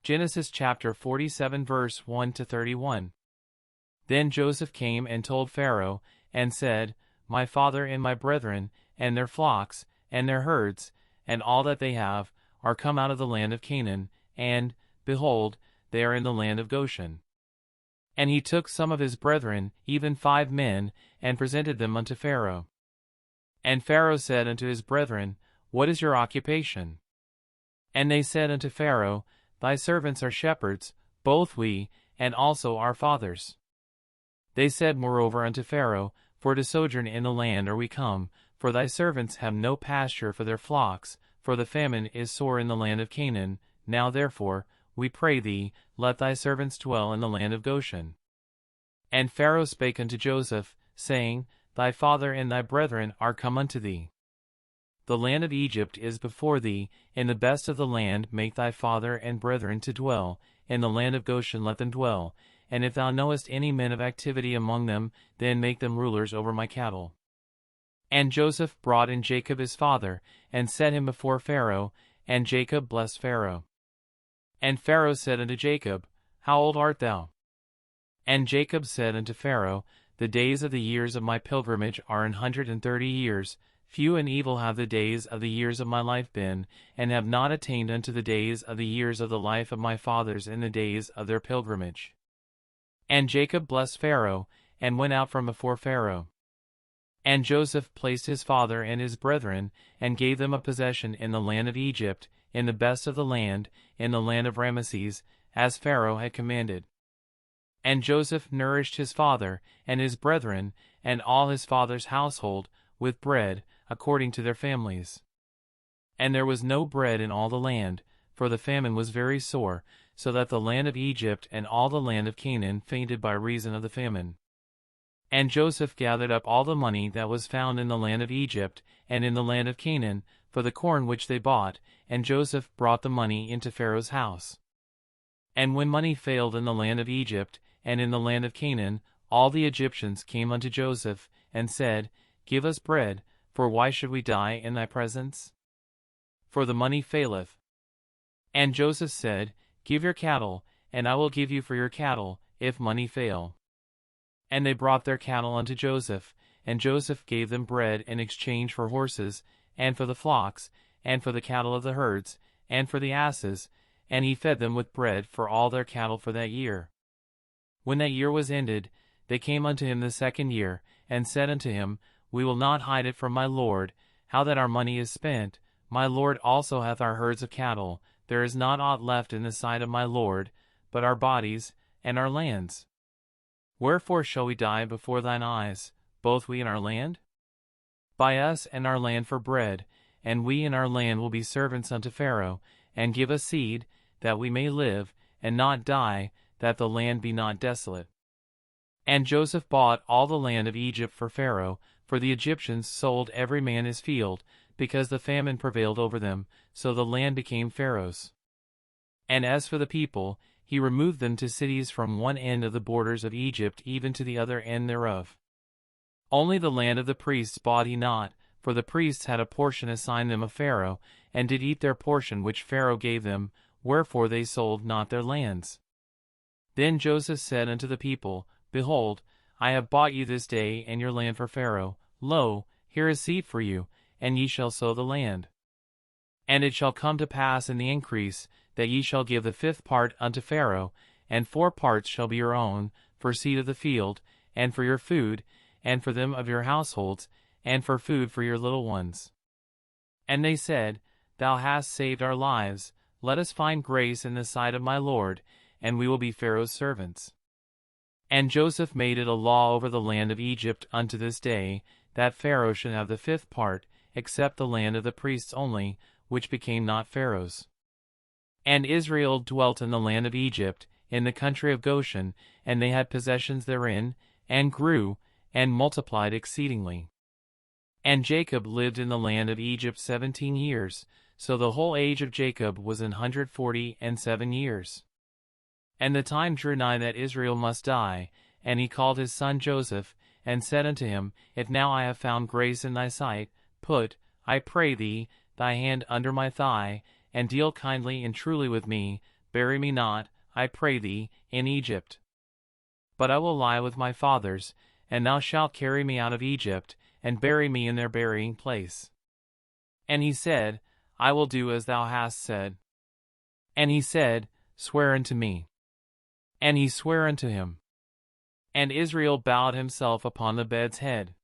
Genesis chapter 47 verse 1 to 31. Then Joseph came and told Pharaoh, and said, My father and my brethren, and their flocks, and their herds, and all that they have, are come out of the land of Canaan, and, behold, they are in the land of Goshen. And he took some of his brethren, even 5 men, and presented them unto Pharaoh. And Pharaoh said unto his brethren, What is your occupation? And they said unto Pharaoh, Thy servants are shepherds, both we, and also our fathers. They said moreover unto Pharaoh, For to sojourn in the land are we come, for thy servants have no pasture for their flocks, for the famine is sore in the land of Canaan. Now therefore, we pray thee, let thy servants dwell in the land of Goshen. And Pharaoh spake unto Joseph, saying, Thy father and thy brethren are come unto thee. The land of Egypt is before thee, in the best of the land make thy father and brethren to dwell, in the land of Goshen let them dwell, and if thou knowest any men of activity among them, then make them rulers over my cattle. And Joseph brought in Jacob his father, and set him before Pharaoh, and Jacob blessed Pharaoh. And Pharaoh said unto Jacob, How old art thou? And Jacob said unto Pharaoh, The days of the years of my pilgrimage are 130 years, few and evil have the days of the years of my life been, and have not attained unto the days of the years of the life of my fathers in the days of their pilgrimage. And Jacob blessed Pharaoh, and went out from before Pharaoh. And Joseph placed his father and his brethren, and gave them a possession in the land of Egypt, in the best of the land, in the land of Ramesses, as Pharaoh had commanded. And Joseph nourished his father, and his brethren, and all his father's household, with bread, according to their families. And there was no bread in all the land, for the famine was very sore, so that the land of Egypt and all the land of Canaan fainted by reason of the famine. And Joseph gathered up all the money that was found in the land of Egypt, and in the land of Canaan, for the corn which they bought, and Joseph brought the money into Pharaoh's house. And when money failed in the land of Egypt, and in the land of Canaan, all the Egyptians came unto Joseph, and said, Give us bread, for why should we die in thy presence? For the money faileth. And Joseph said, Give your cattle, and I will give you for your cattle, if money fail. And they brought their cattle unto Joseph, and Joseph gave them bread in exchange for horses, and for the flocks, and for the cattle of the herds, and for the asses, and he fed them with bread for all their cattle for that year. When that year was ended, they came unto him the second year, and said unto him, We will not hide it from my lord, how that our money is spent. My lord also hath our herds of cattle. There is not aught left in the sight of my lord, but our bodies, and our lands. Wherefore shall we die before thine eyes, both we and our land? Buy us and our land for bread, and we and our land will be servants unto Pharaoh, and give us seed, that we may live, and not die, that the land be not desolate. And Joseph bought all the land of Egypt for Pharaoh, for the Egyptians sold every man his field, because the famine prevailed over them, so the land became Pharaoh's. And as for the people, he removed them to cities from one end of the borders of Egypt even to the other end thereof. Only the land of the priests bought he not, for the priests had a portion assigned them of Pharaoh, and did eat their portion which Pharaoh gave them, wherefore they sold not their lands. Then Joseph said unto the people, Behold, I have bought you this day and your land for Pharaoh. Lo, here is seed for you, and ye shall sow the land. And it shall come to pass in the increase, that ye shall give the 5th part unto Pharaoh, and 4 parts shall be your own, for seed of the field, and for your food, and for them of your households, and for food for your little ones. And they said, Thou hast saved our lives, let us find grace in the sight of my lord, and we will be Pharaoh's servants. And Joseph made it a law over the land of Egypt unto this day, that Pharaoh should have the 5th part, except the land of the priests only, which became not Pharaoh's. And Israel dwelt in the land of Egypt, in the country of Goshen, and they had possessions therein, and grew, and multiplied exceedingly. And Jacob lived in the land of Egypt 17 years, so the whole age of Jacob was 147 years. And the time drew nigh that Israel must die, and he called his son Joseph, and said unto him, If now I have found grace in thy sight, put, I pray thee, thy hand under my thigh, and deal kindly and truly with me, Bury me not, I pray thee, in Egypt. But I will lie with my fathers, and thou shalt carry me out of Egypt, and bury me in their burying place. And he said, I will do as thou hast said. And he said, Swear unto me. And he sware unto him. And Israel bowed himself upon the bed's head.